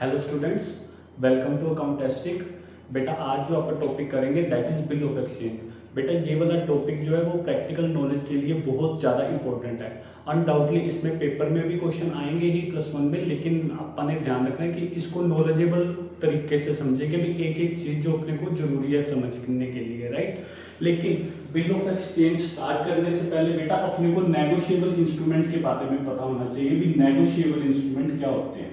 Hello students, welcome to Accountestic. बेटा आज जो अपन टॉपिक करेंगे that is bill of exchange. बेटा ये वाला टॉपिक जो है वो प्रैक्टिकल नॉलेज के लिए बहुत ज़्यादा इंपॉर्टेंट है। अनडाउटली इसमें पेपर में भी क्वेश्चन आएंगे ही +1 में, लेकिन अपन ने ध्यान रखना है कि इसको नॉलेजेबल तरीके से समझेंगे भी, एक एक चीज़ जो अपने को जरूरी है समझने के लिए, राइट। लेकिन बिल ऑफ एक्सचेंज स्टार्ट करने से पहले बेटा अपने को नेगोशिएबल इंस्ट्रूमेंट के बारे में पता होना चाहिए भी नेगोशिएबल इंस्ट्रूमेंट क्या होते हैं।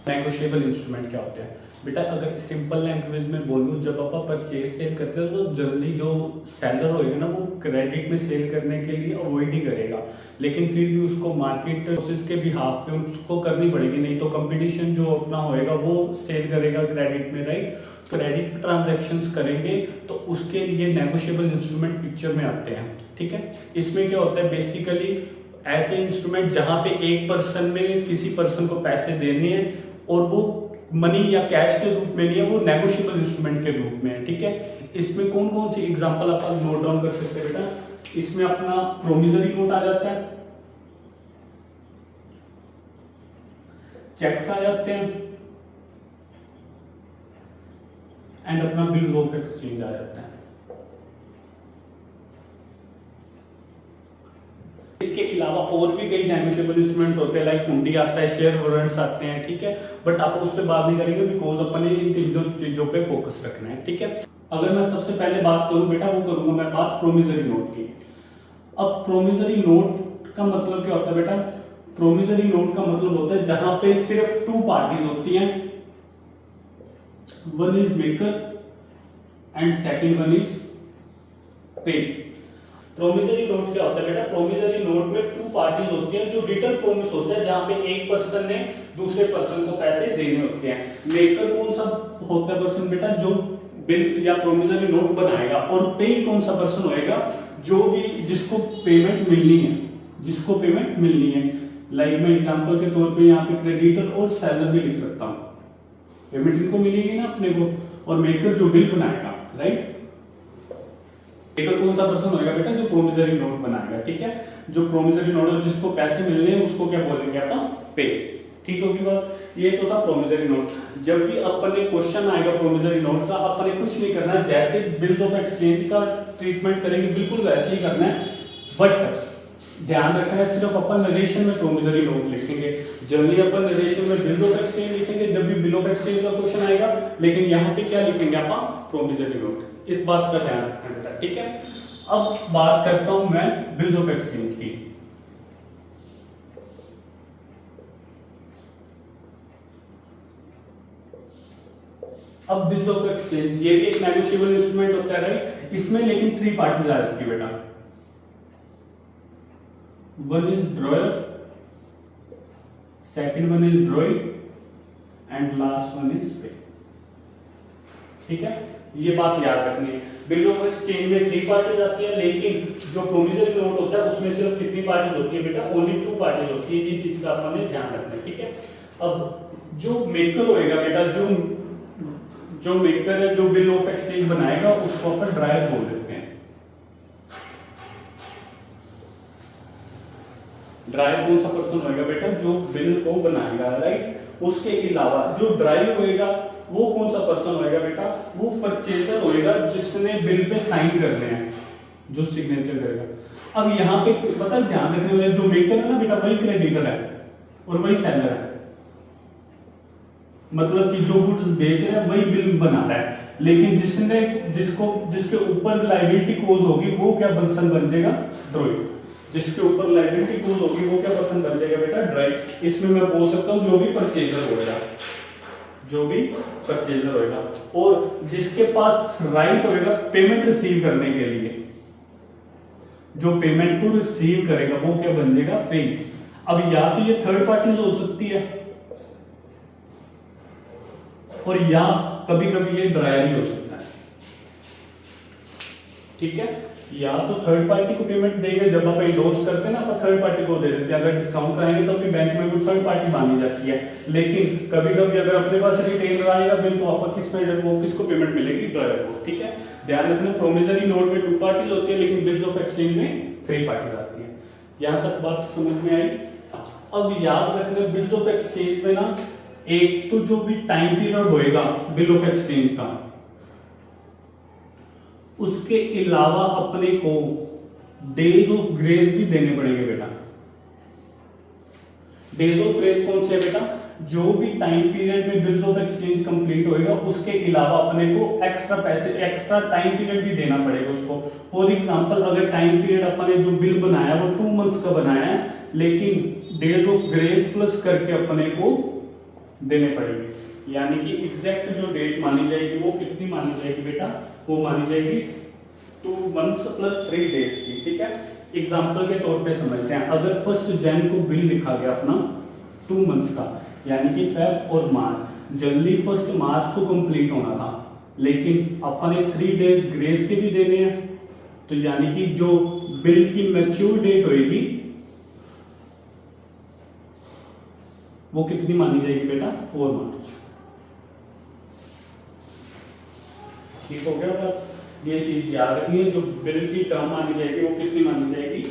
नेगोशिएबल इंस्ट्रूमेंट क्या होते हैं बेटा, अगर सिंपल लैंग्वेज में बोलूँ, जब आप परचेज सेल करते हैं तो जनरली जो सेलर होएगा ना वो क्रेडिट में सेल करने के लिए अवॉइड ही करेगा, लेकिन फिर भी उसको मार्केट प्रोसेस के बिहाफ पे उसको करनी पड़ेगी, नहीं तो कंपटीशन जो अपना होएगा वो सेल करेगा क्रेडिट में, राइट। क्रेडिट ट्रांजैक्शंस करेंगे तो उसके लिए नेगोशिएबल इंस्ट्रूमेंट पिक्चर में आते हैं, ठीक है। इसमें क्या होता है बेसिकली ऐसे इंस्ट्रूमेंट जहां पे एक पर्सन में किसी पर्सन को पैसे देने हैं और वो मनी या कैश के रूप में नहीं है, वो नेगोशिएबल इंस्ट्रूमेंट के रूप में है, ठीक है। इसमें कौन कौन सी एग्जांपल आप नोट डाउन कर सकते हैं बेटा। इसमें अपना प्रोमिसरी नोट आ जाता है, चेक्स आ जाते हैं एंड अपना बिल ऑफ एक्सचेंज आ जाता है। इसके अलावा और भी कई नेगोशिएबल इंस्ट्रूमेंट्स होते हैं, लाइक हुंडी आता है, शेयर वारंट्स आते हैं, ठीक है। बट आप उस पर बात नहीं करेंगे बिकॉज अपन ने इन चीजों पे फोकस रखना है, ठीक है। अगर मैं सबसे पहले बात करूं बेटा, वो करूंगा मैं बात प्रोमिसरी नोट की। अब प्रोमिसरी नोट का मतलब क्या होता है बेटा, प्रोमिसरी नोट का मतलब होता है जहां पे सिर्फ 2 पार्टीज होती हैं, one is maker and second one is पे। प्रोमिसरी नोट क्या होता है बेटा, प्रोमिसरी नोट में 2 पार्टीज होती हैं, जो रिटर्न प्रोमिस होता है जहां पे एक पर्सन ने दूसरे पर्सन को पैसे देने होते हैं। मेकर कौन सा होता है पर्सन बेटा, जो बिल या प्रोमिसरी नोट बनाएगा, और पे कौन सा पर्सन होएगा, जो भी जिसको पेमेंट मिलनी है, जिसको पेमेंट मिलनी है। लाइक मैं एग्जांपल के तौर पे यहाँ पे क्रेडिटर और सेलर भी लिख सकता हूँ, पेमेंट इनको मिलेगी ना अपने को, और मेकर जो बिल बनाएगा, राइट। मेकर कौन सा पर्सन होगा बेटा, जो प्रोमिसरी नोट बनाएगा, ठीक है। जो प्रोमिसरी नोट जिसको पैसे मिलने हैं उसको क्या बोलेंगे अपन, पे, ठीक होगी बात। ये तो था प्रोमिसरी नोट। जब भी अपन ने क्वेश्चन आएगा प्रोमिसरी नोट का, अपन ने कुछ नहीं करना है, जैसे बिल्स ऑफ एक्सचेंज का ट्रीटमेंट करेंगे बिल्कुल वैसे ही करना है, बट ध्यान रखना है सिर्फ अपन नरेशन में प्रोमिसरी नोट लिखेंगे। जनरली अपन नरेशन में बिल ऑफ एक्सचेंज लिखेंगे जब भी बिल ऑफ एक्सचेंज का क्वेश्चन आएगा, लेकिन यहाँ पे क्या लिखेंगे अपन, प्रोमिसरी नोट। इस बात का ध्यान रखना बेटा, ठीक है। अब बात करता हूं मैं बिल्स ऑफ एक्सचेंज की। अब बिल्स ऑफ एक्सचेंज ये भी एक नेगोशिएबल इंस्ट्रूमेंट होता है, राइट। इसमें लेकिन 3 पार्टीज आ जाती है बेटा, one is dryer, second one is drawing and last one is पे, ठीक है। ये बात याद रखनी है। बिल ऑफ एक्सचेंज में 3 पार्टीज आती है, लेकिन जो प्रोमिसरी नोट होता है उसमें सिर्फ कितनी पार्टीज होती है बेटा, ओनली 2 पार्टीज होती है। ये चीज का आपने ध्यान रखना है, ठीक है। अब जो मेकर होएगा बेटा, जो मेकर है, जो बिल ऑफ एक्सचेंज बनाएगा उसको अपन ड्रायर बोल देते हैं। ड्रायर कौन सा पर्सन होएगा बेटा, जो बिल को बनाएगा, राइट। उसके अलावा जो ड्राई होएगा वो कौन सा पर्सन होएगा बेटा, वो परचेजर होएगा जिसने बिल पे साइन करने हैं, जो सिग्नेचर करेगा। अब यहाँ पे पता ध्यान रखने वाले, जो मेकर है ना बेटा वही क्रेडिटर है और वही सेलर है, मतलब कि जो गुड्स बेच रहे हैं वही बिल बना रहा है, लेकिन जिसके ऊपर लायबिलिटी कोज होगी वो क्या पर्सन बन जाएगा, ड्रॉइंग। जिसके ऊपर लायबिलिटी कोज होगी वो क्या पर्सन बन जाएगा बेटा, ड्राइव। इसमें मैं बोल सकता हूँ जो भी परचेजर होगा, जो भी परचेजर होगा, और जिसके पास राइट होगा पेमेंट रिसीव करने के लिए, जो पेमेंट को रिसीव करेगा वो क्या बन जाएगा, पे। अब या तो ये थर्ड पार्टी हो सकती है और या कभी कभी ये ड्रायर ही हो सकता है, ठीक है। या तो थर्ड पार्टी को पेमेंट देंगे, जब आप इंडोर्स करते हैं ना आप थर्ड पार्टी को दे देते हैं, अगर डिस्काउंट कराएंगे तो अपनी बैंक में वो थर्ड पार्टी मानी जाती है। लेकिन कभी कभी अगर अपने पास रिटेन आएगा बिल तो आप किसको पेमेंट मिलेगी, ड्रायर को, ठीक है। ध्यान रखना प्रोमिसरी नोट में 2 पार्टीज होती है, लेकिन बिल्स ऑफ एक्सचेंज में 3 पार्टीज आती हैं। यहाँ तक बात समझ में आई। अब याद रखना बिल्स ऑफ एक्सचेंज में ना, एक तो जो भी टाइम पीरियड होएगा बिल ऑफ एक्सचेंज का, उसके अलावा अपने को डेज ऑफ ग्रेस भी देने पड़ेंगे बेटा। डेज ऑफ ग्रेस कौन से है बेटा? जो भी टाइम पीरियड में बिल्स ऑफ एक्सचेंज कंप्लीट होएगा उसके अलावा अपने को एक्स्ट्रा पैसे, एक्स्ट्रा टाइम पीरियड भी देना पड़ेगा उसको। फॉर एग्जांपल अगर टाइम पीरियड अपने जो बिल बनाया वो 2 मंथ्स का बनाया है, लेकिन डेज ऑफ ग्रेस प्लस करके अपने को देने पड़ेंगे, यानी कि एग्जैक्ट जो डेट मानी जाएगी वो कितनी मानी जाएगी बेटा? वो मानी जाएगी 2 मंथ्स प्लस 3 डेज की। ठीक है, एग्जाम्पल के तौर पे समझते हैं। अगर 1 जन को बिल लिखा गया अपना 2 मंथ्स का, यानी कि फेब और मार्च, जनरली 1 मार्च को कंप्लीट होना था, लेकिन अपने 3 डेज ग्रेस के भी देने हैं, तो यानी कि जो बिल की मैच्योर डेट होगी वो कितनी मानी जाएगी बेटा? 4 मार्च। ठीक हो गया बात? ये चीज याद रखनी है, जो बिल की टर्म मानी जाएगी वो कितनी मानी जाएगी?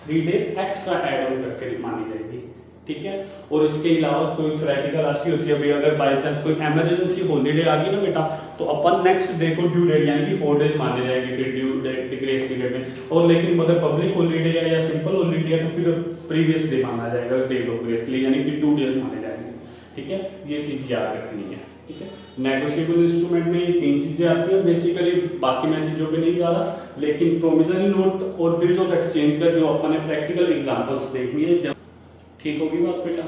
3 डेज एक्स्ट्रा ऐड ऑन करके मानी जाएगी। ठीक है, और इसके अलावा कोई थ्योरेटिकल आती होती है भाई, अगर बाय चांस कोई इमरजेंसी हॉलीडे आ गई ना बेटा, तो अपन नेक्स्ट डे को ड्यू डेट यानी कि 4 डेज माने जाएंगे फिर ड्यू डेट ग्रेस पीरियड में। और लेकिन अगर पब्लिक हॉलीडे है या सिंपल हॉलीडे है तो फिर प्रीवियस डे माना जाएगा डेट ऑफ ग्रेस के लिए, यानी कि 2 डेज माने जाएंगे। ठीक है, ये चीज याद रखनी है। ठीक है, नेगोशिएबल इंस्ट्रूमेंट में ये 3 चीजें आती हैं बेसिकली, बाकी मैं चीजों पे नहीं जा रहा, लेकिन प्रोमिसरी नोट और बिल्स ऑफ एक्सचेंज का जो अपन ने प्रैक्टिकल एग्जांपल्स देखनी है। ठीक होगी बात बेटा?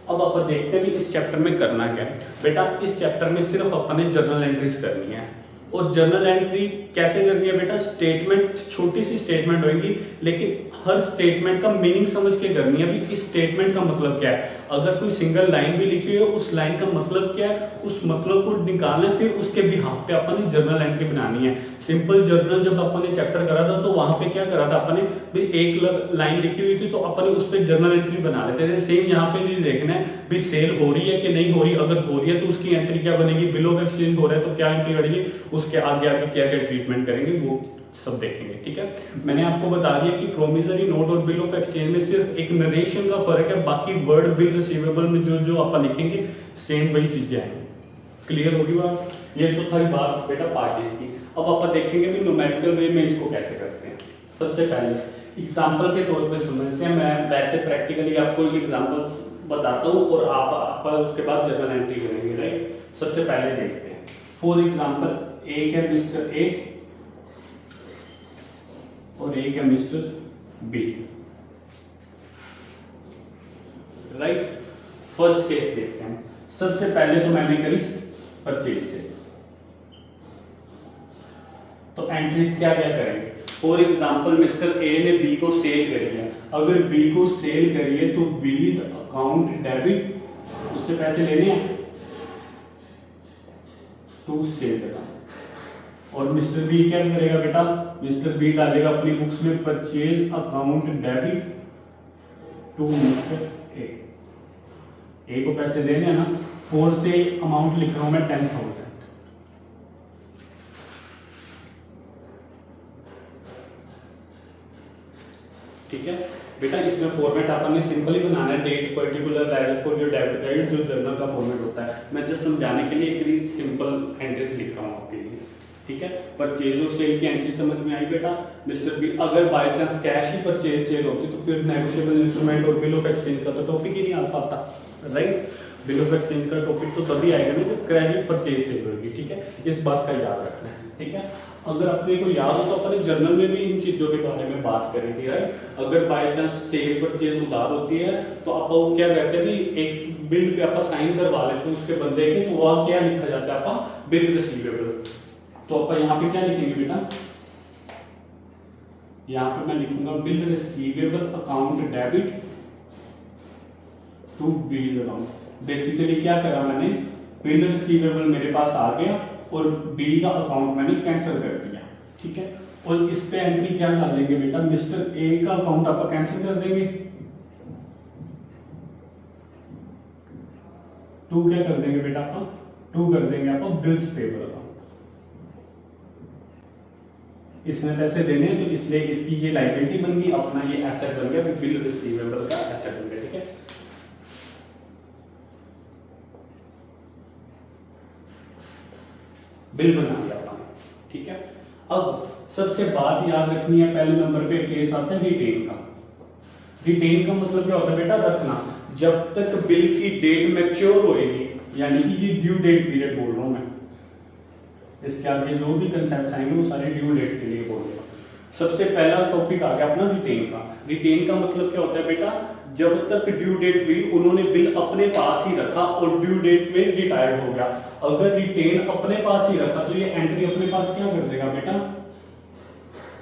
अब अपन देखते हैं कि इस चैप्टर में करना क्या है बेटा। इस चैप्टर में सिर्फ अपन ने जर्नल एंट्रीज करनी है, और जर्नल एंट्री कैसे करनी है बेटा? स्टेटमेंट, छोटी सी स्टेटमेंट होगी, लेकिन हर स्टेटमेंट का मीनिंग समझ के करनी है। अभी इस स्टेटमेंट का मतलब क्या है, अगर कोई सिंगल लाइन भी लिखी हुई है उस लाइन का मतलब क्या है, उस मतलब को निकालना है, फिर उसके बिहाफ पे अपन ने जर्नल एंट्री बनानी है। सिंपल जर्नल जब अपन ने चैप्टर करा था तो वहां पे क्या करा था अपन ने, भी एक लाइन लिखी हुई थी तो अपन ने उस पर जर्नल एंट्री बना लेते थे। सेम यहाँ पे भी देखना है भी सेल हो रही है कि नहीं हो रही, अगर हो रही है तो उसकी एंट्री क्या बनेगी, बिल ऑफ एक्सचेंज हो रहा है तो क्या एंट्री बढ़ेगी, उसके आगे आगे क्या क्या ट्रीटमेंट करेंगे वो सब देखेंगे। ठीक है, मैंने आपको बता दिया कि प्रोमिसरी नोट और बिल ऑफ एक्सचेंज में सिर्फ एक नरेशन का फर्क है, बाकी वर्ड बिल रिसीवेबल में जो जो आप लिखेंगे सेम वही चीजें आएंगी। क्लियर होगी बात? ये तो था बात बेटा पार्टीज की। अब आप देखेंगे भी न्यूमेरिकल वे में इसको कैसे करते हैं। सबसे पहले एग्जाम्पल के तौर पे समझते हैं, मैं वैसे प्रैक्टिकली आपको एग्जाम्पल्स बताता हूँ और आप उसके बाद जर्नल एंट्री करेंगे। राइट, सबसे पहले देखते हैं। फॉर एग्जाम्पल एक है मिस्टर ए और एक है mister B. Right, first case देखते हैं। सबसे पहले तो मैंने करी परचेज से, तो एंट्रीज क्या क्या करेंगे। फॉर एग्जाम्पल मिस्टर ए ने बी को सेल करी है, अगर बी को सेल करिए तो बीज अकाउंट डेबिट, उससे पैसे लेने हैं टू सेल करना। और मिस्टर बी क्या करेगा बेटा, मिस्टर बी डालेगा अपनी बुक्स में purchase account debit to mister A को पैसे देने हैं ना। 4 से अमाउंट लिख रहा हूं मैं 10,000। ठीक है बेटा, इसमें फॉर्मेट अपन ने सिंपल ही बनाना है, date particular dial for your debit credit, जो जर्नल का फॉर्मेट होता है। मैं जस्ट समझाने के लिए एक सिंपल एंट्रीज लिख रहा हूँ आपके लिए। ठीक है, परचेज और सेल की एंट्री समझ में आई बेटा। मिस्टर बी, अगर by chance cash he purchase sale होती तो फिर नेगोशिएबल इंस्ट्रूमेंट और बिल ऑफ एक्सचेंज का तो टॉपिक ही नहीं आ पाता। राइट, बिल ऑफ एक्सचेंज का टॉपिक तो तभी आएगा ना जब क्रेडिट परचेज सेल होगी। ठीक है, इस बात का याद रखना है। ठीक है, अगर अपने को याद हो तो अपने जर्नल में भी इन चीजों के बारे में बात करी थी। राइट, अगर बाय चांस सेल परचेज उधार होती है तो आप क्या करते हैं, एक बिल पे आप साइन करवा लेते हैं उसके बंदे के, तो वहां क्या लिखा जाता है, आप बिल रिसीवेबल। तो आप यहाँ पे क्या लिखेंगे बेटा, यहाँ पे मैं लिखूंगा bill receivable account debit to B's account. Basically क्या करा मैंने, बिल रिसीवेबल मेरे पास आ गया और बी का अकाउंट मैंने कैंसिल कर दिया। ठीक है, और इस पे एंट्री क्या डालेंगे बेटा, मिस्टर ए का अकाउंट आप कैंसिल कर देंगे, टू क्या कर देंगे बेटा, आप टू कर देंगे आप बिल्स पेबल अकाउंट। इसने पैसे देने हैं तो इसलिए इसकी ये लायबिलिटी बन गई, अपना ये एसेट बन गया, बिल रिसीवेबल का एसेट बन गया। ठीक है, बिल बना दिया अपन। ठीक है, अब सबसे बात याद रखनी है, पहले नंबर पे केस आता है रिटेन का। रिटेन का मतलब क्या होता है बेटा, रखना। जब तक बिल की डेट मैच्योर होएगी, यानी कि ये ड्यू डेट पीरियड बोल रहा हूं मैं, इसके आगे जो भी कंसेप्ट आएंगे वो सारे ड्यू डेट के लिए बोल रहे हैं। सबसे पहला टॉपिक आ गया अपना रिटेन का। रिटेन का मतलब क्या होता है बेटा, जब तक ड्यू डेट हुई उन्होंने बिल अपने पास ही रखा और ड्यू डेट में रिटायर्ड हो गया। अगर रिटेन अपने पास ही रखा तो ये एंट्री अपने पास क्या कर देगा बेटा,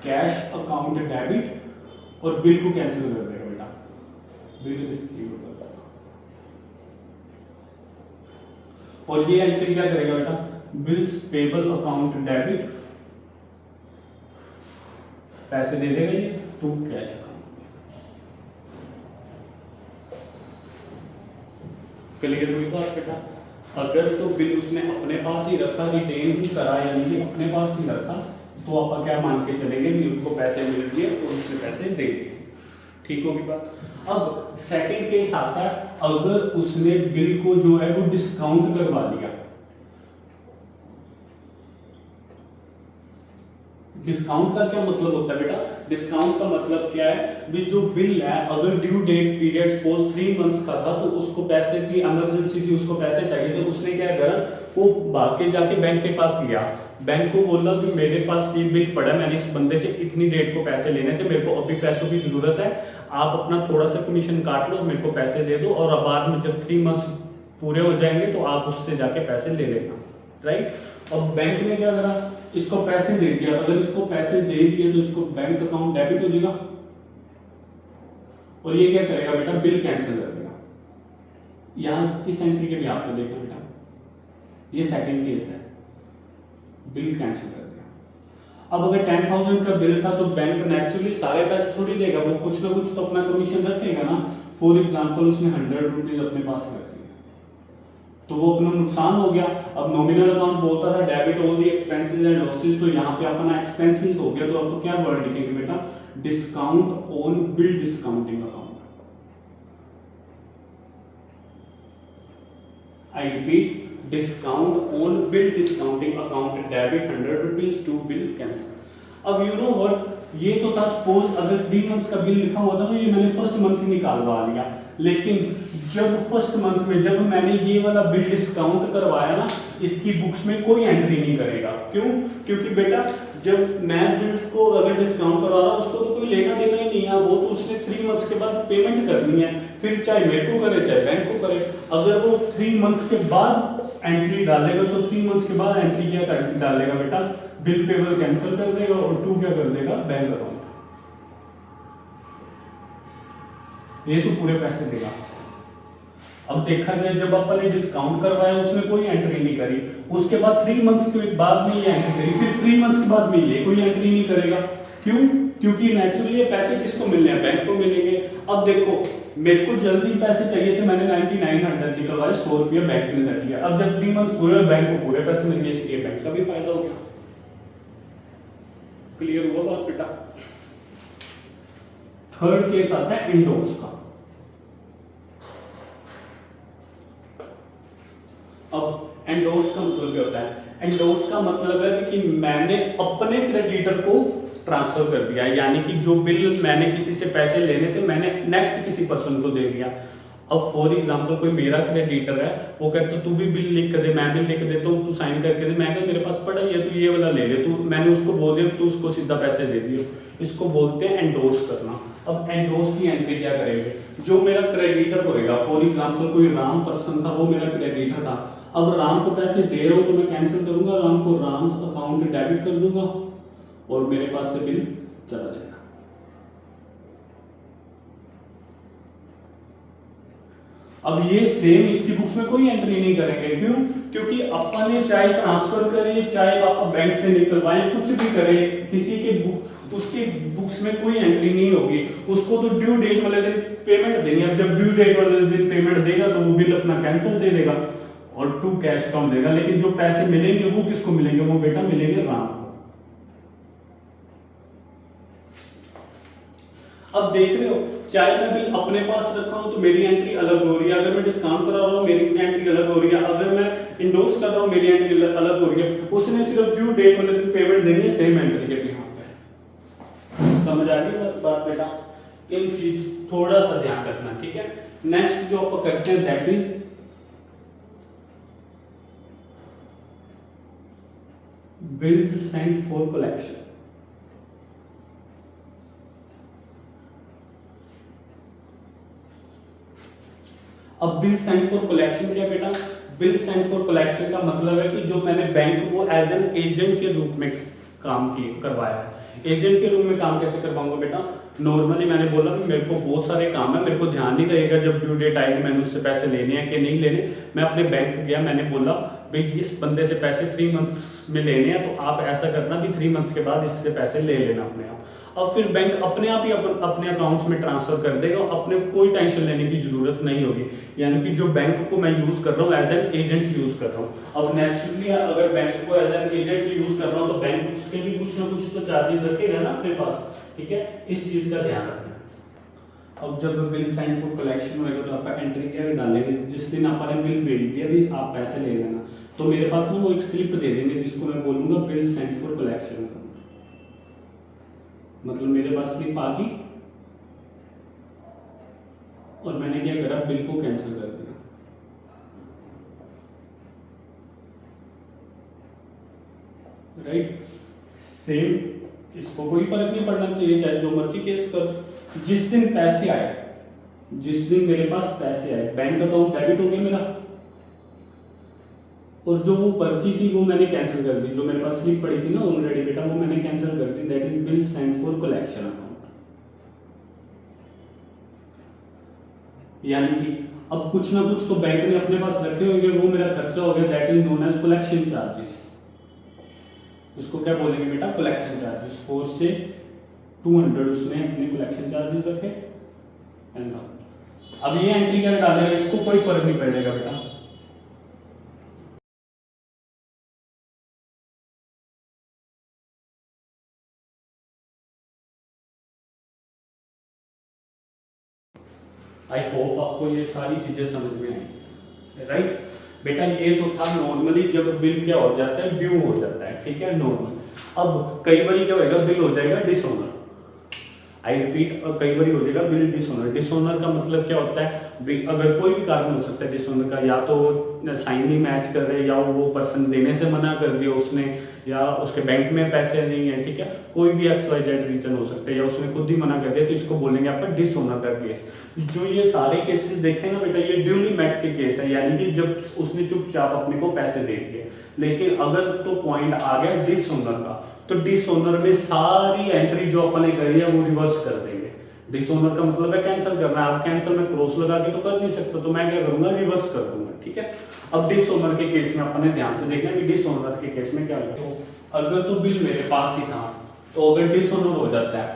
कैश अकाउंट डेबिट और बिल को कैंसिल कर देगा बेटा, बिल रिसीवेबल। और ये एंट्री क्या करेगा बेटा, बिल्स पेबल अकाउंट डेबिट, पैसे दे देगा ये टू कैश अकाउंट। क्लियर हुई बात बेटा। अगर तो बिल उसने अपने पास ही रखा, रिटेन ही करा, यानी कि अपने पास ही रखा, तो आप क्या मान के चलेंगे कि उनको पैसे मिल गए और उसने पैसे दे दिए। ठीक होगी बात। अब सेकंड केस आता है, अगर उसने बिल को जो है वो डिस्काउंट करवा लिया। डिस्काउंट का क्या मतलब होता है बेटा, डिस्काउंट का मतलब क्या है भी, जो बिल है अगर due date period suppose 3 months का था तो उसको पैसे की इमरजेंसी थी, उसको पैसे चाहिए, तो उसने क्या करा, वो भाग के जाके बैंक के पास गया, बैंक को बोला कि मेरे पास ये बिल पड़ा है, मैंने इस बंदे से इतनी डेट को पैसे लेने थे, मेरे को अभी पैसों की जरूरत है, आप अपना थोड़ा सा कमीशन काट लो, मेरे को पैसे दे दो, और बाद में जब 3 मंथ्स पूरे हो जाएंगे तो आप उससे जाके पैसे ले लेना। राइट, अब बैंक ने क्या करा, इसको पैसे दे दिया। अगर इसको पैसे दे दिए तो इसको बैंक अकाउंट डेबिट हो जाएगा और ये क्या करेगा बेटा, बिल कैंसिल कर देगा। यहां इस एंट्री के भी आपको देखना बेटा, ये सेकंड केस है, बिल कैंसिल कर दिया। अब अगर 10,000 का बिल था तो बैंक नेचुरली सारे पैसे थोड़ी देगा, वो कुछ ना कुछ तो अपना कमीशन रखेगा ना। फॉर एग्जाम्पल उसने 100 रुपीज अपने पास रख लिया तो वो अपना नुकसान हो गया। अब नॉमिनल अकाउंट बोलता था debit all the expenses and losses, तो यहाँ पे अपना एक्सपेंसेस हो गया, तो अब तो क्या वर्ड लिखेंगे बेटा, discount on bill discounting account. I repeat, discount on bill discounting account debit 100 rupees to bill cancel. अब यू नो व्हाट, ये तो था सपोज अगर 3 मंथ्स का बिल लिखा हुआ था तो ये मैंने फर्स्ट मंथ ही निकालवा लिया, लेकिन जब फर्स्ट मंथ में जब मैंने ये वाला बिल डिस्काउंट करवाया ना, इसकी बुक्स में कोई एंट्री नहीं करेगा। क्यों? क्योंकि बेटा जब मैं बिल्स को अगर डिस्काउंट करवा रहा हूं उसको तो कोई लेना देना ही नहीं है, वो तो उसने 3 मंथ्स के बाद पेमेंट करनी है, फिर चाहे मेरे को करे चाहे बैंक को करे। अगर वो 3 मंथ्स के बाद एंट्री डालेगा तो 3 मंथ्स के बाद एंट्री क्या डालेगा बेटा, बिल पेबल कैंसिल कर देगा और टू क्या कर देगा, बैंक अकाउंट। ये तो पूरे पैसे देगा। अब देखा जाए जब अपन ने डिस्काउंट करवाया उसमें कोई एंट्री नहीं करी, उसके बाद 3 मंथ्स के बाद में ये एंट्री करी, फिर 3 मंथ्स के बाद में ये कोई एंट्री नहीं करेगा। क्यों? क्योंकि नेचुरली ये पैसे किसको मिलने हैं, बैंक को मिलेंगे। अब देखो मेरे को जल्दी पैसे चाहिए थे, मैंने 9900 निकलवाए, 100 रुपया बैंक में लग गया। अब जब 3 मंथ्स पूरे बैंक को पूरे पैसे मिल गए, इसलिए बैंक का भी फायदा हो गया। क्लियर हुआ बात बेटा। थर्ड केस आता है इंडोर्स का। अब एंडोर्स का मतलब क्या होता है, एंडोर्स का मतलब है कि मैंने अपने क्रेडिटर को ट्रांसफर कर दिया, यानी कि जो बिल मैंने किसी से पैसे लेने थे मैंने नेक्स्ट किसी पर्सन को दे दिया। अब फॉर एग्जांपल कोई मेरा क्रेडिटर है, वो कहता तू भी बिल लिख कर दे, मैं बिल लिख देता हूँ, तू साइन करके दे, मैं कहता मेरे पास पड़ा ही है, तू ये वाला ले ले, तू मैंने उसको बोल दिया तू उसको सीधा पैसे दे दिए, इसको बोलते हैं एंडोर्स करना। अब एंडोर्स की एंट्री क्या करेंगे, जो मेरा क्रेडिटर होएगा, फॉर एग्जाम्पल कोई राम पर्सन था, वो मेरा क्रेडिटर था, अब राम को पैसे दे रहा हूँ तो मैं कैंसिल करूंगा, राम को राम अकाउंट डेबिट कर दूंगा और मेरे पास से बिल चला जाएगा। अब ये सेम इसकी बुक्स में कोई एंट्री नहीं करेंगे। क्यों? क्योंकि अपन ने चाहे ट्रांसफर करे, चाहे आप बैंक से निकलवाए, कुछ भी करे, किसी के बुक उसकी बुक्स में कोई एंट्री नहीं होगी। उसको तो ड्यू डेट वाले दिन पेमेंट देनी है, जब ड्यू डेट वाले दिन पेमेंट देगा तो वो बिल अपना कैंसिल दे देगा और टू कैश काउंट देगा। लेकिन जो पैसे मिलेंगे वो किसको मिलेंगे, वो बेटा मिलेंगे राम को। अब देख रहे हो, चाहे मैं बिल अपने पास रखा हूं तो मेरी एंट्री अलग हो रही है, अगर मैं डिस्काउंट करा रहा हूं मेरी एंट्री अलग हो रही है, अगर मैं इंडोर्स कर रहा हूं मेरी एंट्री अलग हो रही है। उसने सिर्फ ड्यू डेट वाले दिन पेमेंट देनी है सेम एंट्री के बिहाफ पे। समझ आ गई बात बेटा? इन चीज थोड़ा सा ध्यान रखना, ठीक है। नेक्स्ट जो आप करते हैं that is bills sent for collection. अब बिल सेंड फॉर कलेक्शन क्या बेटा? बिल सेंड फॉर कलेक्शन का मतलब है कि जो मैंने बैंक को एज एन एजेंट के रूप में काम करवाया है। एजेंट के रूप में काम कैसे करवाऊंगा बेटा? नॉर्मली मैंने बोला कि मेरे को बहुत सारे काम है, मेरे को ध्यान नहीं रहेगा जब ड्यू डेट आएगी मैंने उससे पैसे लेने हैं कि नहीं लेने। मैं अपने बैंक गया, मैंने बोला भाई इस बंदे से पैसे 3 मंथ्स में लेने हैं, तो आप ऐसा करना कि 3 मंथ्स के बाद इससे पैसे ले लेना अपने आप। अब फिर बैंक अपने आप ही अपने अकाउंट्स में ट्रांसफर कर देगा, अपने कोई टेंशन लेने की जरूरत नहीं होगी। यानी कि जो बैंक को मैं यूज कर रहा हूँ एज एन एजेंट यूज कर रहा हूँ। अब नेचुरली अगर बैंक को एज एन एजेंट यूज कर रहा हूँ तो बैंक उसके भी कुछ ना कुछ तो चार्जेस रखेगा ना अपने पास, ठीक है। इस चीज का ध्यान रखना। अब जब बिल साइन फॉर कलेक्शन होगा तो आप एंट्री क्या डालेंगे, जिस दिन आपने बिल भेज दिया भी आप पैसे ले लेना, तो मेरे पास ना वो एक स्लिप दे देंगे जिसको मैं बोलूंगा बिल सेंड फॉर कलेक्शन। मतलब मेरे पास स्लिप आ गई और मैंने क्या करा, बिल को कैंसिल कर दिया, राइट। सेम इसको कोई फर्क नहीं पड़ना चाहिए, चाहे जो मर्जी केस कर। जिस दिन पैसे आए, जिस दिन मेरे पास पैसे आए, बैंक अकाउंट डेबिट हो गया मेरा, और जो वो पर्ची थी वो मैंने कैंसिल कर दी, जो मेरे पास स्लिप पड़ी थी ना ऑलरेडी बेटा वो मैंने कैंसिल कर दी। That is bill send for collection account. यानी कि अब कुछ ना कुछ तो बैंक ने अपने पास रखे होंगे, वो मेरा खर्चा हो गया, that is known as collection charges. इसको क्या बोलेंगे बेटा? Collection charges. 4 से 200 उसने अपने कलेक्शन चार्जेस रखे। अब ये एंट्री क्या डालेगा, इसको कोई फर्क नहीं पड़ेगा बेटा। आई होप आपको ये सारी चीजें समझ में आई, राइट बेटा। ये तो था नॉर्मली जब बिल क्या हो जाता है, ड्यू हो जाता है, ठीक है, नॉर्मल। अब कई बार क्या होगा, बिल हो जाएगा डिसऑनर। आई रिपीट, कई बार हो जाएगा बिल डिसऑनर। डिसऑनर का मतलब क्या होता है, अगर कोई भी कारण हो सकता है डिसऑनर का, या तो साइन नहीं मैच कर रहे, या वो पर्सन देने से मना कर दिया उसने, या उसके बैंक में पैसे नहीं है, ठीक है, कोई भी XYZ रीजन हो सकता है, या उसने खुद ही मना कर दिया, तो इसको बोलेंगे आपका डिसऑनर का केस। जो ये सारे केसेस देखे ना बेटा, ये ड्यूली मेट के केस है, यानी कि जब उसने चुपचाप अपने को पैसे दे दिए। लेकिन अगर तो पॉइंट आ गया डिसऑनर का, तो डिसऑनर में सारी एंट्री जो अपने करी है वो रिवर्स कर देंगे। डिसऑनर का मतलब है कैंसिल करना है। आप कैंसिल में क्रॉस लगा के तो कर नहीं सकते, तो मैं क्या करूंगा, रिवर्स कर दूंगा, ठीक है। अब डिसऑनर के केस में अपने ध्यान से देखना कि डिसऑनर के केस में क्या होगा। तो अगर तो बिल मेरे पास ही था, तो अगर डिसऑनर हो जाता है,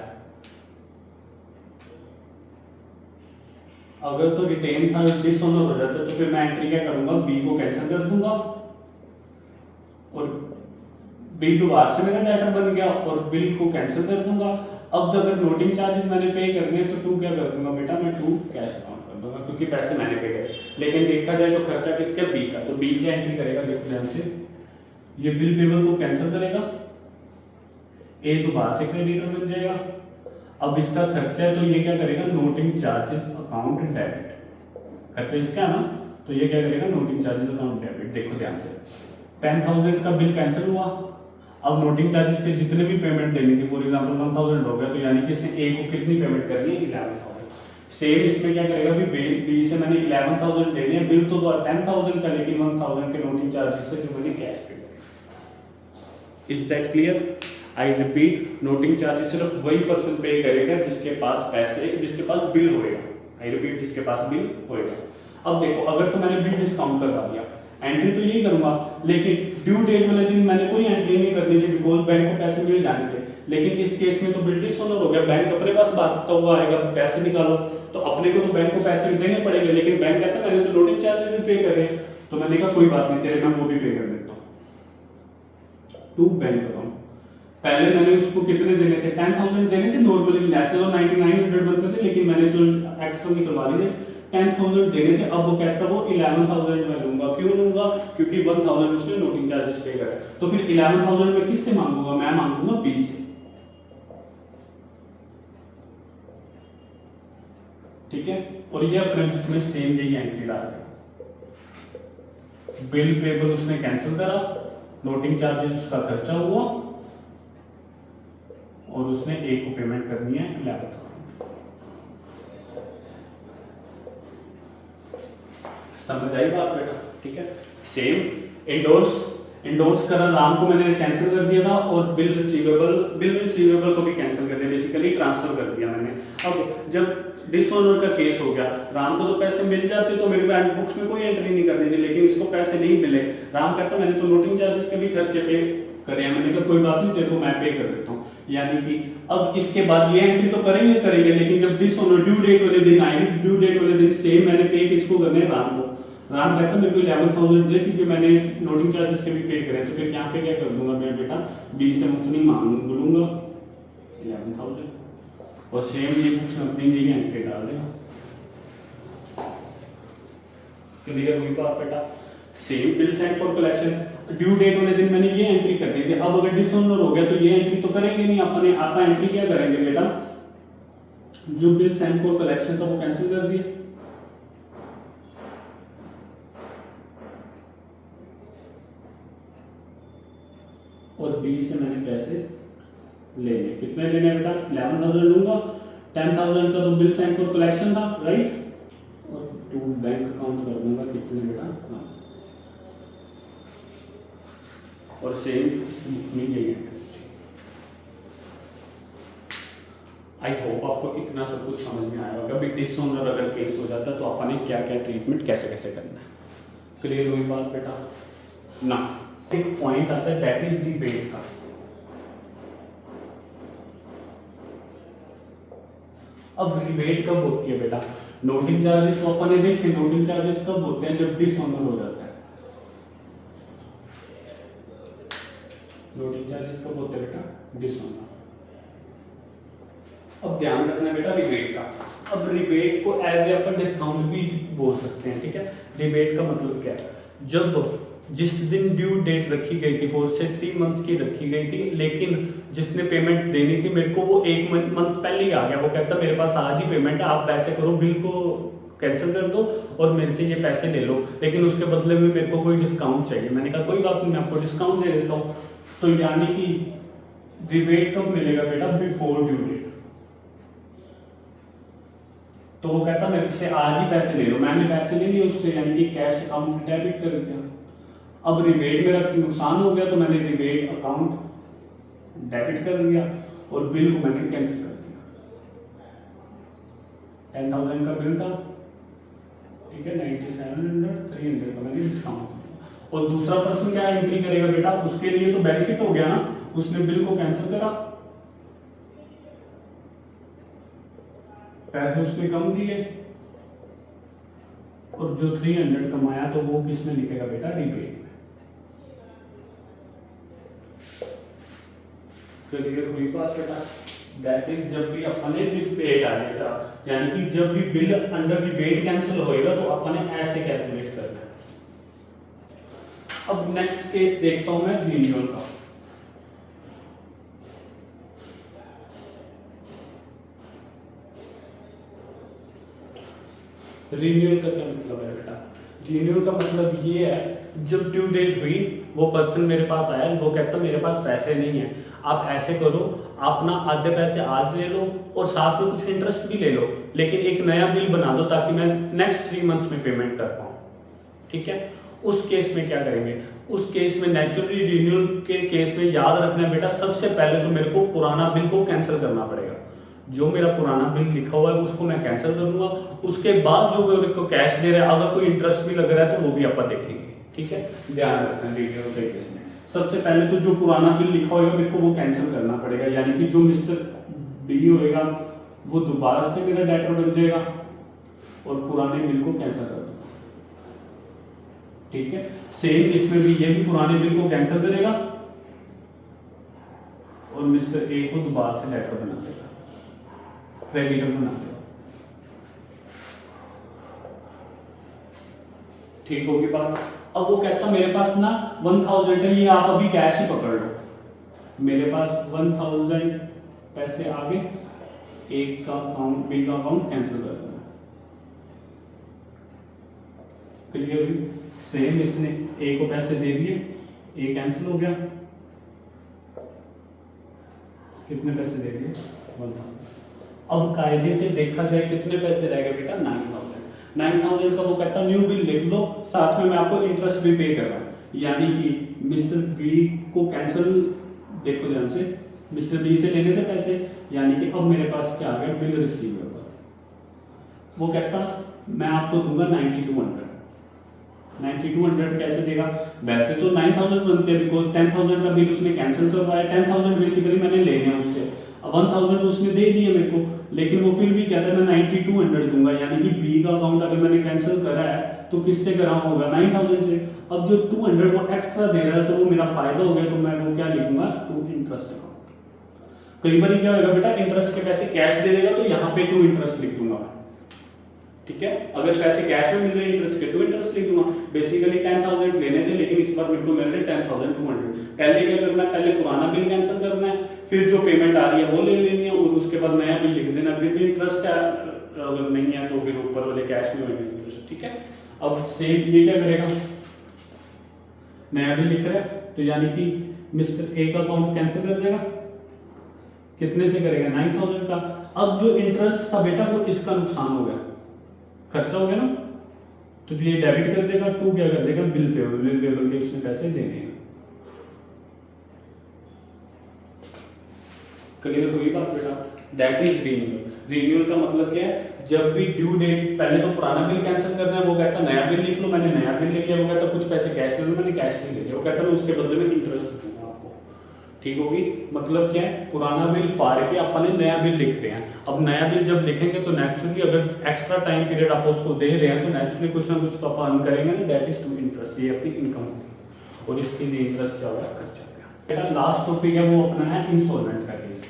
अगर तो रिटेन था डिसऑनर हो जाता है, तो फिर मैं एंट्री क्या करूंगा, बी को कैंसिल कर दूंगा, और बी दोबारा से मेरा डेटर बन गया, और बिल को कैंसिल कर दूंगा। अब अगर नोटिंग चार्जेस मैंने पे करने हैं, तो 2 क्या कर दूंगा बेटा, मैं 2 कैश अकाउंट कर दूंगा, क्योंकि पैसे मैंने पे करे। लेकिन देखा जाए तो खर्चा किसका, बी का, तो बी की एंट्री करेगा, देखो ध्यान से, ये बिल पेबल को कैंसिल करेगा, ए दोबारा से क्रेडिटर बन जाएगा। अब इसका खर्चा है तो ये क्या करेगा, नोटिंग चार्जेस अकाउंट डेबिट। खर्चा इसका है ना, तो ये क्या करेगा, नोटिंग चार्जेस अकाउंट डेबिट। देखो ध्यान से, 10,000 का बिल कैंसिल हुआ। अब नोटिंग चार्जेस के जितने भी पेमेंट देनी थी, फॉर एग्जांपल 1000 हो गया, तो यानी कि इसने ए को कितनी पेमेंट करनी है, 11,000। सेम इसमें क्या करेगा, बी से मैंने 11,000 देने हैं, बिल तो 10,000 का, लेकिन 1,000 के नोटिंग चार्जेस से जो मैंने कैश पे करे। Is that clear? I repeat, noting charges सिर्फ वही पर्सन पे करेगा जिसके पास पैसे, जिसके पास बिल होएगा। आई रिपीट, जिसके पास बिल होएगा। अब देखो, अगर तो मैंने बिल डिस्काउंट करवा दिया, एंट्री तो यही करूंगा, लेकिन ड्यू डेट वाले दिन मैंने कोई एंट्री नहीं करनी थी, बिकॉज बैंक को पैसे मिल जाने थे। लेकिन इस केस में तो बिल डिसऑनर हो गया, बैंक अपने पास भागता हुआ आएगा, पैसे निकालो, तो अपने को तो बैंक को पैसे देने पड़ेंगे, लेकिन बैंक कहता है मैंने तो नोटिंग चार्जेस भी पे करे। तो मैंने कहा कोई बात नहीं, तेरे मैं वो भी पे कर देता हूँ, टू बैंक अकाउंट। पहले मैंने उसको कितने देने थे, 10,000 देने थे नॉर्मली, लेस तो 9900 बनते थे, लेकिन मैंने जो एक्स्ट्रा निकलवा लिए थे 10,000 देने थे। अब वो कहता वो 11,000 में लूंगा। क्यों लूंगा? क्योंकि 1,000 उसने नोटिंग चार्जेस पे करे। तो फिर 11,000 में किससे मांगूंगा? मैं मांगूंगा बी से। ठीक है, और ये अपने बुक में सेम यही एंट्री डाल दिया। बिल पेबल उसने कैंसिल करा, नोटिंग चार्जेस उसका खर्चा हुआ, और उसने ए को पेमेंट करनी है 11,000। समझ आई बात बेटा? ठीक है, सेम इंडोर्स करा, राम को मैंने कैंसिल कर दिया था, और बिल रिसीवेबल को भी कैंसिल कर दिया, बेसिकली ट्रांसफर कर दिया मैंने। अब जब डिसऑनर का केस हो गया, राम को तो पैसे मिल जाते तो मेरे बैंक बुक्स में कोई एंट्री नहीं करनी थी, लेकिन इसको पैसे नहीं मिले। राम कहता मैंने तो नोटिंग चार्जेस के भी खर्चे पे करे हैं। मैंने कहा कोई बात नहीं, तेरे को मैं पे कर देता हूँ। यानी कि अब इसके बाद ये एंट्री तो करेंगे, लेकिन जब डिसऑनर ड्यू डेट वाले दिन आएगी, ड्यू डेट वाले दिन सेम मैंने पे किसको करने हैं? राम को। राम कहता मेरे को 11,000 दे, क्योंकि मैंने नोटिंग चार्जेस के भी पे करे। तो फिर यहाँ पे क्या कर दूंगा मैं बेटा? बी से उतनी मांग लूंगा 11,000, और सेम ये बुक्स में अपनी यही एंट्री डाल देगा। क्लियर हुई बात बेटा? Same bill send for collection, due date वाले दिन मैंने ये एंट्री कर दी थी। अब अगर डिसऑनर हो गया तो ये एंट्री तो करेंगे नहीं, अपने आपका एंट्री क्या करेंगे बेटा? जो बिल सेंड फॉर कलेक्शन था वो कैंसिल कर दिया, और बी से मैंने पैसे ले लिए। कितने लेने हैं बेटा? 11,000 लूंगा, 10,000 का तो बिल साइन फॉर कलेक्शन था, राइट, और टू बैंक अकाउंट कर दूंगा कितने बेटा? हाँ, और सेम इसकी बुक में यही है। आई होप आपको इतना सब कुछ समझ में आया होगा। डिसऑनर अगर केस हो जाता तो अपने क्या क्या ट्रीटमेंट कैसे कैसे करना है। क्लियर हुई बात बेटा? ना, एक पॉइंट आता है दैट इज रिबेट का। अब रिबेट कब होती है बेटा? नोटिंग चार्जेस तो अपन ने देखे, नोटिंग चार्जेस कब होते हैं? जब डिसऑनर हो जाता है। नोटिंग चार्जेस कब होते हैं बेटा? डिसऑनर। अब ध्यान रखना बेटा रिबेट का। अब रिबेट को एज ए अपन डिस्काउंट भी बोल सकते हैं, ठीक है। रिबेट का मतलब क्या है? जब जिस दिन ड्यू डेट रखी गई थी 4 से 3 मंथ्स की रखी गई थी, लेकिन जिसने पेमेंट देनी थी मेरे को वो 1 मंथ पहले ही आ गया। वो कहता मेरे पास आज ही पेमेंट है, आप पैसे करो, बिल को कैंसिल कर दो और मेरे से ये पैसे ले लो, लेकिन उसके बदले में मेरे को कोई डिस्काउंट चाहिए। मैंने कहा कोई बात नहीं, मैं आपको डिस्काउंट दे देता हूँ। तो यानी कि रिबेट कब मिलेगा बेटा? Before due date. तो वो कहता मेरे से आज ही पैसे ले लो, मैंने पैसे ले लिए उससे, यानी कि कैश अकाउंट डेबिट कर दिया। अब रिबेट मेरा नुकसान हो गया तो मैंने रिबेट अकाउंट डेबिट कर दिया और बिल को मैंने कैंसिल कर दिया। 10,000 का बिल था, ठीक है, 9700 300 का मैंने डिस्काउंट दिया। और दूसरा पर्सन क्या एंट्री करेगा बेटा? उसके लिए तो बेनिफिट हो गया ना, उसने बिल को कैंसिल करा, पैसे उसने कम दिए, और जो 300 कमाया तो वो किसमें लिखेगा बेटा? रिबेट में। क्लियर हुई बात बेटा? दैट इज जब भी अपने रिबेट आएगा, यानी कि जब भी बिल अंडर रिबेट कैंसिल होएगा तो अपने ऐसे कैलकुलेट करना है। अब नेक्स्ट केस देखता हूं मैं रिन्यूअल का। रिन्यूअल का क्या मतलब है बेटा? रिन्यूअल का मतलब ये है, जब ड्यू डेट हुई वो पर्सन मेरे पास आया, वो कहता मेरे पास पैसे नहीं है, आप ऐसे करो, आप ना आधे पैसे आज ले लो और साथ में कुछ इंटरेस्ट भी ले लो, लेकिन एक नया बिल बना दो ताकि मैं नेक्स्ट 3 मंथ्स में पेमेंट कर पाऊँ, ठीक है। उस केस में क्या करेंगे? उस केस में नेचुरली रिन्यूअल के केस में याद रखना बेटा, सबसे पहले तो मेरे को पुराना बिल को कैंसिल करना पड़ेगा। जो मेरा पुराना बिल लिखा हुआ है उसको मैं कैंसिल करूंगा, उसके बाद जो मेरे को कैश दे रहा है अगर कोई इंटरेस्ट भी लग रहा है तो वो भी अपन देखेंगे, ठीक है। ध्यान रखना रिन्यूअल के केस में सबसे पहले तो जो पुराना बिल लिखा होगा मेरे को वो कैंसिल करना पड़ेगा, यानी कि जो मिस्टर बी होएगा वो दोबारा से मेरा डेटर बन जाएगा और पुराने बिल को कैंसिल कर दूंगा, ठीक है। सेम इसमें भी ये भी पुराने बिल को कैंसिल करेगा और मिस्टर ए को दोबारा से डेटर बना देगा, क्रेडिटर बना देगा। ठीक होगी बात। अब वो कहता मेरे पास ना 1000 है, ये आप अभी कैश ही पकड़ लो, मेरे पास 1000 पैसे आ गए, एक का अकाउंट बी का अकाउंट कैंसिल कर देना। क्लियर हुई? सेम इसने ए को पैसे दे दिए, ए कैंसिल हो गया, कितने पैसे दे दिए 1000। अब कायदे से देखा जाए कितने पैसे रह गए बेटा 9000 का वो कहता न्यू बिल लिख लो, साथ में मैं आपको इंटरेस्ट भी पे कर रहा हूँ, यानी कि मिस्टर बी को कैंसिल, देखो ध्यान से, मिस्टर बी से लेने थे पैसे, यानी कि अब मेरे पास क्या आ गया बिल रिसीवेबल। वो कहता मैं आपको दूंगा 9200 कैसे देगा, वैसे तो 9000 बनते हैं बिकॉज 10000 का बिल उसने कैंसिल करवाया, 10000 बेसिकली मैंने लेने हैं उससे, अब 1000 उसने दे दिए मेरे को, लेकिन वो फिर भी कहता है मैं 9200 दूंगा, यानी कि बी का अकाउंट अगर मैंने कैंसिल करा है तो किससे करा होगा 9000 से। अब जो 200 वो एक्स्ट्रा दे रहा है तो वो मेरा फायदा हो गया, तो मैं वो क्या लिखूंगा टू इंटरेस्ट अकाउंट। कई बार क्या होगा बेटा इंटरेस्ट के पैसे कैश दे देगा तो यहाँ पे टू इंटरेस्ट लिख दूंगा, ठीक है। अगर पैसे कैश में मिल रहे इंटरेस्ट के टू इंटरेस्ट लिख दूंगा। बेसिकली 10000 लेने थे लेकिन इस बार मेरे को मिल रहे 10200। पहले क्या करना है, पहले पुराना बिल कैंसिल करना है, फिर जो पेमेंट आ रही है वो ले लेनी है और उसके बाद नया बिल लिख देना विद इंटरेस्ट है, अगर नहीं है तो फिर ऊपर वाले कैश में होगा इंटरेस्ट, ठीक है। अब सेम ये क्या करेगा, नया बिल लिख रहा है तो यानी कि मिस्टर ए का अकाउंट कैंसिल कर देगा, कितने से करेगा 9000 का। अब जो इंटरेस्ट था बेटा वो इसका नुकसान हो गया, खर्चा हो गया ना, तो ये डेबिट कर देगा, टू क्या कर देगा बिल पेबल के उसने पैसे देने हैं। क्लियर हुई बात बेटा? That is renewal. रिन्यूअल का मतलब क्या है, जब भी ड्यू डेट, पहले तो पुराना बिल कैंसिल करना है, वो कहता नया बिल लिख लो, मैंने नया बिल लिख लिया, वो कहता कुछ पैसे कैश ले लो, मैंने कैश नहीं ले लिया, वो कहता मैं उसके बदले में इंटरेस्ट दूंगा आपको, ठीक होगी। मतलब क्या है, पुराना बिल फाड़ के अपन ने नया बिल लिख रहे हैं। अब नया बिल जब लिखेंगे तो नेचुरली अगर एक्स्ट्रा टाइम पीरियड आप उसको दे रहे हैं तो नेचुरली कुछ ना कुछ तो अपन करेंगे ना, दैट इज टू इंटरेस्ट, ये अपनी इनकम होगी और इसके लिए इंटरेस्ट क्या होगा खर्चा हो गया। बेटा लास्ट टॉपिक है वो अपना है इंसॉल्वेंट का केस।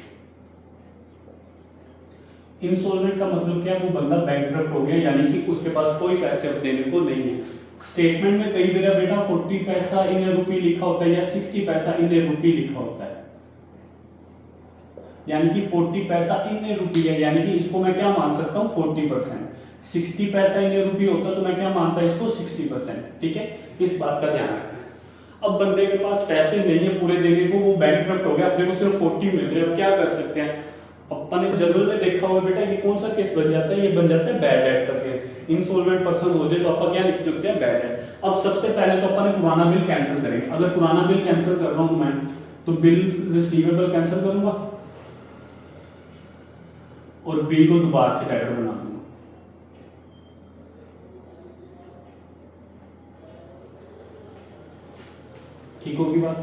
इंसॉल्वेंट का मतलब क्या है, वो बंदा बैंकक्रप्ट हो गया, यानी कि उसके पास कोई पैसे अब देने को नहीं है। स्टेटमेंट में कई बार बेटा 40 पैसा इन रुपी लिखा होता है या 60 पैसा इन रुपी लिखा होता है, यानी कि 40 पैसा इन रुपी है, यानी कि इसको मैं क्या मान सकता हूँ 40%। 60 पैसा इन रुपी होता तो मैं क्या मानता इसको 60%, ठीक है। इस बात का ध्यान रखना। अब बंदे के पास पैसे नहीं है पूरे देने को, वो बैंकक्रप्ट हो गया, अपने को सिर्फ 40 मिल रहे हैं, अब क्या कर सकते हैं। अपन ने जनरल में देखा हुआ बेटा ये कौन सा केस बन जाता है, ये बन जाता है बैड डेट का केस। इंसॉल्वेंट पर्सन हो जाए तो अपन क्या लिख सकते हैं बैड डेट। अब सबसे पहले तो अपन ने पुराना बिल कैंसिल करेंगे। अगर पुराना बिल कैंसिल कर रहा हूं मैं तो बिल रिसीवेबल कैंसिल करूंगा और बी को दोबारा से डेटर बना दूंगा। ठीक होगी बात,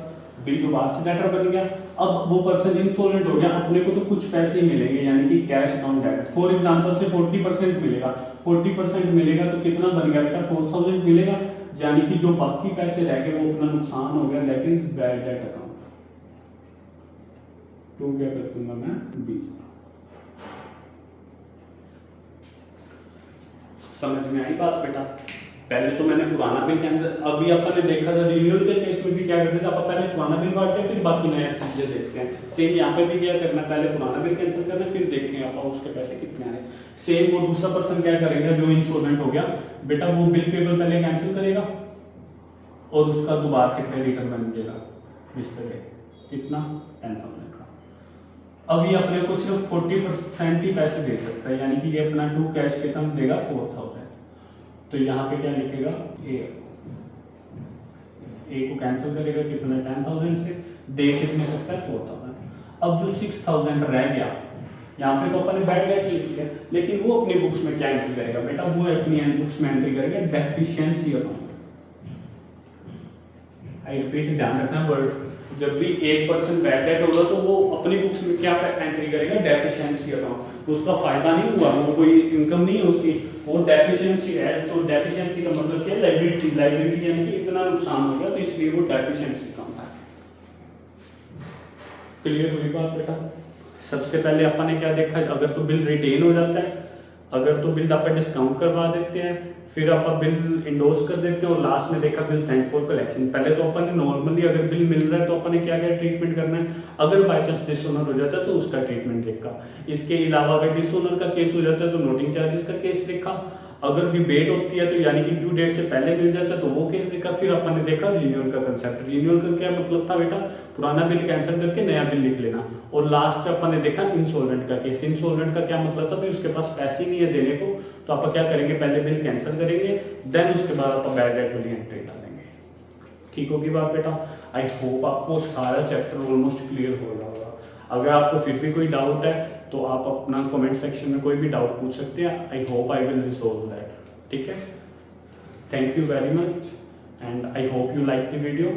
बिल दोबारा से डेटर बन गया। अब वो पर्सन इंसॉल्वेंट हो गया, अपने को तो कुछ पैसे ही मिलेंगे, यानी कि cash on date. For example से 40% मिलेगा, 40% मिलेगा तो कितना बन गया बेटा 4000 मिलेगा, यानी कि जो बाकी पैसे रह गए वो अपना नुकसान हो गया, that is bad debt account. तो क्या कर दूंगा मैं बी। समझ में आई बात बेटा? पहले तो मैंने पुराना बिल कैंसिल, अभी अपन ने देखा था रिन्यूअल के केस में भी क्या करते थे, अपन पहले पुराना बिल काटते हैं फिर बाकी नया चीजें देखते हैं। सेम यहाँ पे भी क्या करना, पहले पुराना बिल कैंसिल करना फिर देखेंगे अपन उसके पैसे कितने आए। सेम वो दूसरा पर्सन क्या करेगा जो इंसॉल्वेंट हो गया बेटा, वो बिल पेबल पहले कैंसिल करेगा और उसका दोबारा से क्रेडिटर बन जाएगा इस तरह, कितना 10,000 का। अब ये अपने को सिर्फ 40% ही पैसे दे सकता है, यानी कि ये अपना टू कैश कितना देगा 4000। तो यहाँ पे क्या लिखेगा ए को कैंसिल करेगा कितना 10,000 से, दे कितने सकता है 4000। अब जो 6000 रह गया यहाँ पे तो अपन ने बैड डेट लिख लिया, लेकिन वो अपनी बुक्स में क्या एंट्री करेगा बेटा, वो अपनी बुक्स में एंट्री करेगा डेफिशिएंसी अकाउंट। आई रिपीट, ध्यान रखना वर्ड, जब भी 1% बैड डेट होगा तो वो अपनी बुक्स में क्या एंट्री करेगा डेफिशिएंसी अकाउंट। उसका फायदा नहीं हुआ, वो कोई इनकम नहीं है उसकी, वो डेफिशिएंसी है। तो डेफिशिएंसी का मतलब क्या है, लायबिलिटी, लायबिलिटी यानी कि इतना नुकसान हो गया तो इसलिए वो डेफिशिएंसी अकाउंट है। क्लियर हुई बात बेटा? सबसे पहले अपन ने क्या देखा, अगर तो बिल रिटेन हो जाता है, अगर तो बिल अपन डिस्काउंट करवा देते हैं, फिर अपन बिल इंडोर्स कर देते हैं, और लास्ट में देखा बिल सेंड फॉर कलेक्शन। पहले तो अपन ने नॉर्मली अगर बिल मिल रहा है तो अपन ने क्या क्या ट्रीटमेंट करना है, अगर बाई चांस डिसऑनर हो जाता है तो उसका ट्रीटमेंट देखा। इसके अलावा अगर डिसऑनर का केस हो जाता है तो नोटिंग चार्जेस का केस देखा। अगर रिबेट होती है तो यानी कि ड्यू डेट से पहले मिल जाता है तो वो केस देखा। फिर अपन ने देखा रिन्यूअल का कंसेप्ट। रिन्यूअल का क्या मतलब था बेटा, पुराना बिल कैंसिल करके नया बिल लिख लेना। और लास्ट पे अपन ने देखा इंसॉल्वेंट का केस। इंसॉल्वेंट का क्या मतलब था, भी उसके पास पैसे नहीं है देने को, तो आप क्या करेंगे, पहले बिल कैंसिल करेंगे, देन उसके बाद आप बैड डेट वाली एंट्री डालेंगे। ठीक होगी बात बेटा? आई होप आपको सारा चैप्टर ऑलमोस्ट क्लियर हो गया होगा। अगर आपको फिर भी कोई डाउट है तो आप अपना कमेंट सेक्शन में कोई भी डाउट पूछ सकते हैं। I hope I will resolve that. ठीक है, thank you very much and I hope you like the video.